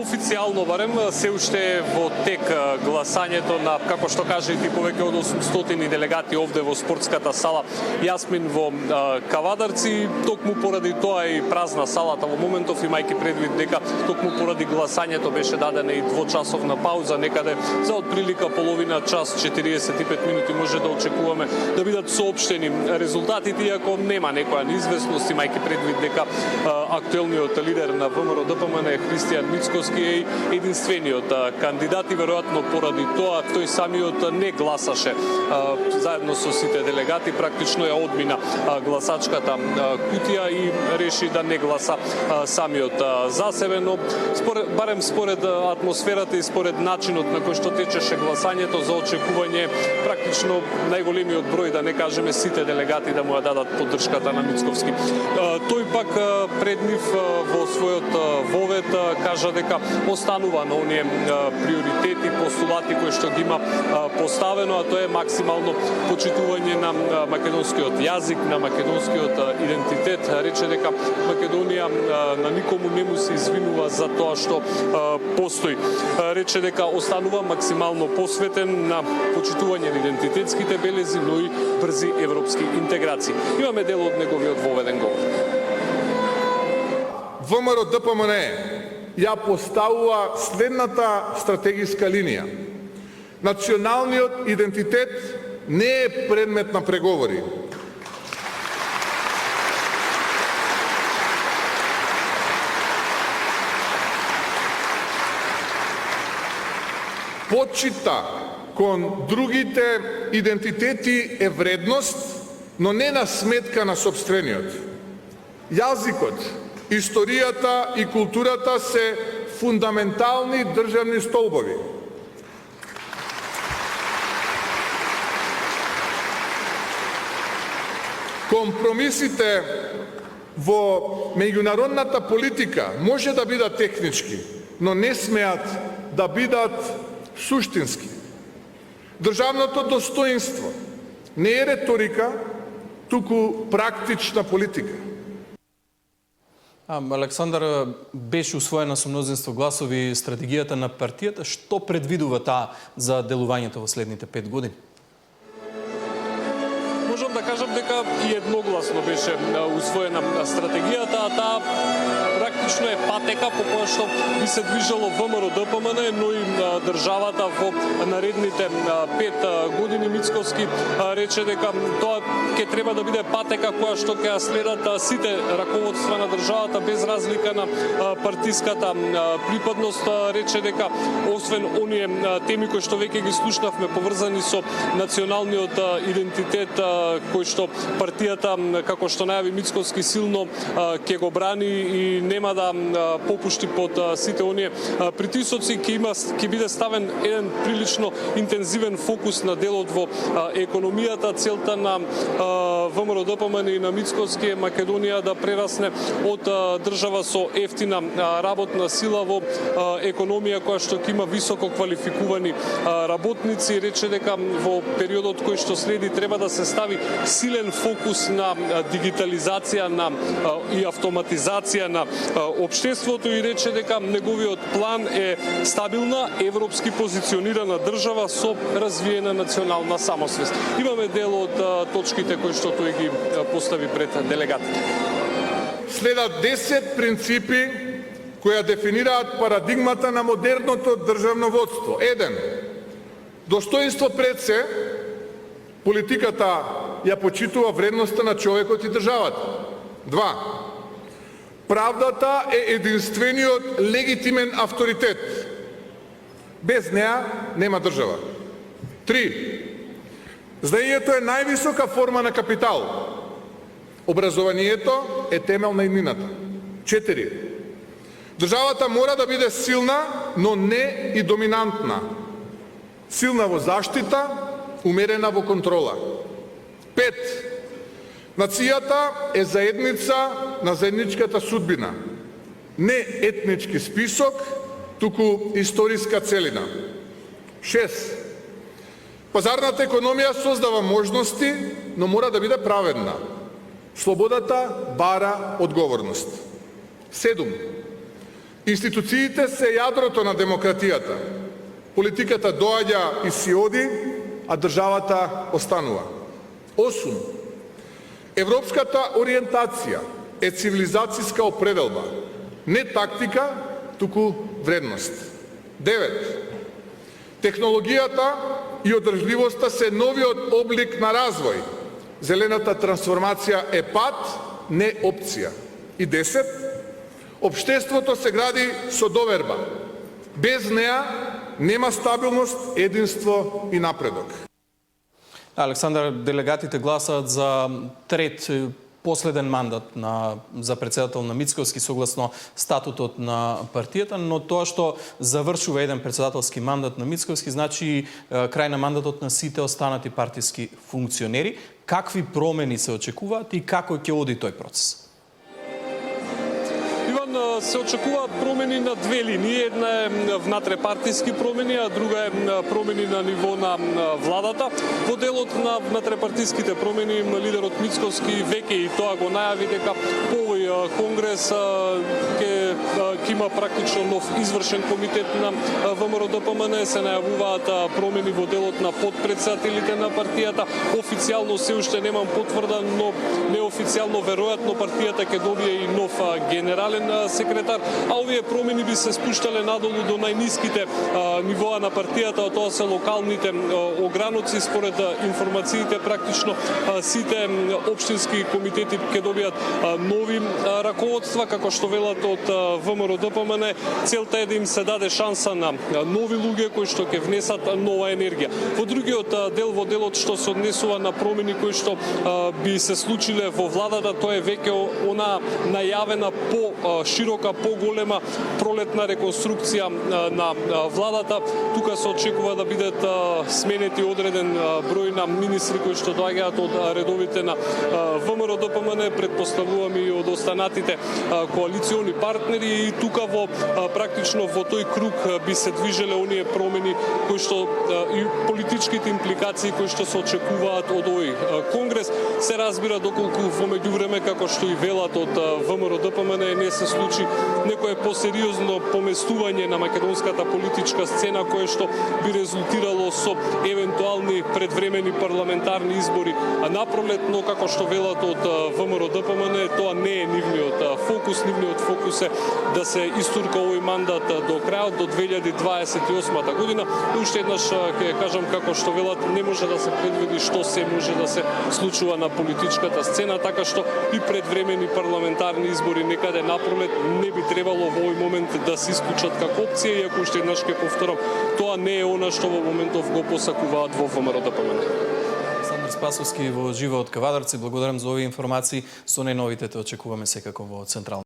неофицијално барем се уште е во тек гласањето на, како што кажете, повеќе од 800 делегати овде во спортската сала Јасмин во Кавадарци. Токму поради тоа и празна салата во моментов, имајќи предвид дека токму поради гласањето беше дадена и двочасовна пауза, некаде за отприлика половина час, 45 минути може да очекуваме да бидат соопштени резултатите, иако нема некоја неизвестност, имајќи предвид дека актуелниот лидер на ВМРО-ДПМН Христијан Мицкоски е единствениот кандидат и веројатно поради тоа тој самиот не гласаше заедно со сите делегати, практично ја одмина гласачката кутија и реши да не гласа самиот за себе, но барем според атмосферата и според начинот на кој што течеше гласањето, за очекување практично најголемиот број, да не кажеме сите делегати, да му ја дадат поддршката на Мицковски. Тој пак пред нив во својот вовед кажа дека останува на оние приоритети, постулати кои што ги има поставено, а тоа е максимално почитување на македонскиот јазик, на македонскиот идентитет. Рече дека Македонија на никому не му се извинува за тоа што постои. Рече дека останува максимално посветен на почитување на идентитетските белези, но и брзи европски интеграции. Имаме дел од неговиот воведен говор. ВМРО-ДПМН ја поставува следната стратегиска линија. Националниот идентитет не е предмет на преговори. Почита кон другите идентитети е вредност, но не на сметка на сопствениот. Јазикот, историјата и културата се фундаментални државни столбови. Компромисите во меѓународната политика може да бидат технички, но не смеат да бидат суштински. Државното достоинство не е реторика, туку практична политика. Александар, беше усвоена со мнозинство гласови стратегијата на партијата. Што предвидува таа за делувањето во следните 5 години? Можам да кажам дека и едногласно беше усвоена стратегијата, а таа практично е патека по која што би се движело ВМРО-ДПМН, но и државата во наредните 5 години. Мицковски рече дека тоа ќе треба да биде патека која што ќе следат сите раководства на државата без разлика на партиската припадност. Рече дека освен оние теми кои што веќе ги слушнавме поврзани со националниот идентитет, кој што партијата, како што најави Мицковски, силно ќе го брани и нема да попушти под сите оние притисоци, ќе биде ставен еден прилично интензивен фокус на делот во економијата. Целта на ВМРО-ДПМН и на Мицковски е Македонија да прерасне од држава со ефтина работна сила во економија која што ќе има високо квалификувани работници. Рече дека во периодот кој што следи треба да се стави силен фокус на дигитализација и автоматизација на општеството и рече дека неговиот план е стабилна, европски позиционирана држава со развиена национална самосвест. Имаме дел од точките кои што тој ги постави пред делегатите. Следат 10 принципи кои дефинираат парадигмата на модерното државно водство. 1. Достоинство пред се. Политиката ја почитува вредноста на човекот и државата. 2. Правдата е единствениот легитимен авторитет. Без неа нема држава. 3. Знаењето е највисока форма на капитал. Образованието е темел на иднината. 4. Државата мора да биде силна, но не и доминантна. Силна во заштита, умерена во контрола. 5. Нацијата е заедница на заедничката судбина. Не етнички список, туку историска целина. 6. Пазарната економија создава можности, но мора да биде праведна. Слободата бара одговорност. 7. Институциите се јадрото на демократијата. Политиката доаѓа и си оди, а државата останува. 8. Европската ориентација е цивилизацијска определба, не тактика, туку вредност. 9. Технологијата и одржливоста се новиот облик на развој. Зелената трансформација е пат, не опција. И 10. Општеството се гради со доверба. Без неа нема стабилност, единство и напредок. Александар, делегатите гласаат за трет последен мандат за председател на Мицкоски согласно статутот на партијата, но тоа што завршува еден председателски мандат на Мицкоски значи крај на мандатот на сите останати партиски функционери. Какви промени се очекуваат и како ќе оди тој процес? Се очекуваат промени на две линии. Една е внатрепартиски промени, а друга е промени на ниво на владата. Во делот на внатрепартиските промени лидерот Мицкоски веќе и тоа го најави дека по овој конгрес ќе има практично нов извршен комитет на ВМРО-ДПМН, се најавуваат промени во делот на подпредседателите на партијата. Официјално се уште немам потврда, но неофицијално веројатно партијата ќе добие и нов генерален секретар, а овие промени би се спуштале надолу до најниските нивоа на партијата, тоа се локалните ограноци. Според информациите, практично сите општински комитети ќе добијат нови раководства, како што велат од ВМРО-ДПМН. Целта е да им се даде шанса на нови луѓе кои што ќе внесат нова енергија. Во другиот дел, во делот што се однесува на промени кои што би се случиле во владата, тоа е веќе она најавена широка, поголема пролетна реконструкција на владата. Тука се очекува да бидат сменети одреден број на министри кои што доаѓаат од редовите на ВМРО-ДПМН, предпоставувам и од останатите коалициони партнери, и тука практично во тој круг би се движеле оние промени кои што и политичките импликации кои што се очекуваат од овој конгрес. Се разбира доколку во меѓувреме, како што и велат од ВМРО-ДПМН, не се случи некое посериозно поместување на македонската политичка сцена кое што би резултирало со евентуални предвремени парламентарни избори напролет, но како што велат од ВМРО-ДПМН, тоа не е нивниот фокус. Нивниот фокус е да се истурка овој мандат до крајот, до 2028 година. Уште еднаш ќе кажам, како што велат, не може да се предвиди што се може да се случува на политичката сцена, така што и предвремени парламентарни избори некаде напролет не би требало во овој момент да се исклучат како опција, иако уште еднаш ќе повторам, тоа не е она што во моментов го посакуваат во ВМРО-ДПМН. Александар Спасовски во живо од Кавадарци, благодарам за овие информации. Со најновите те очекуваме секако во Централно.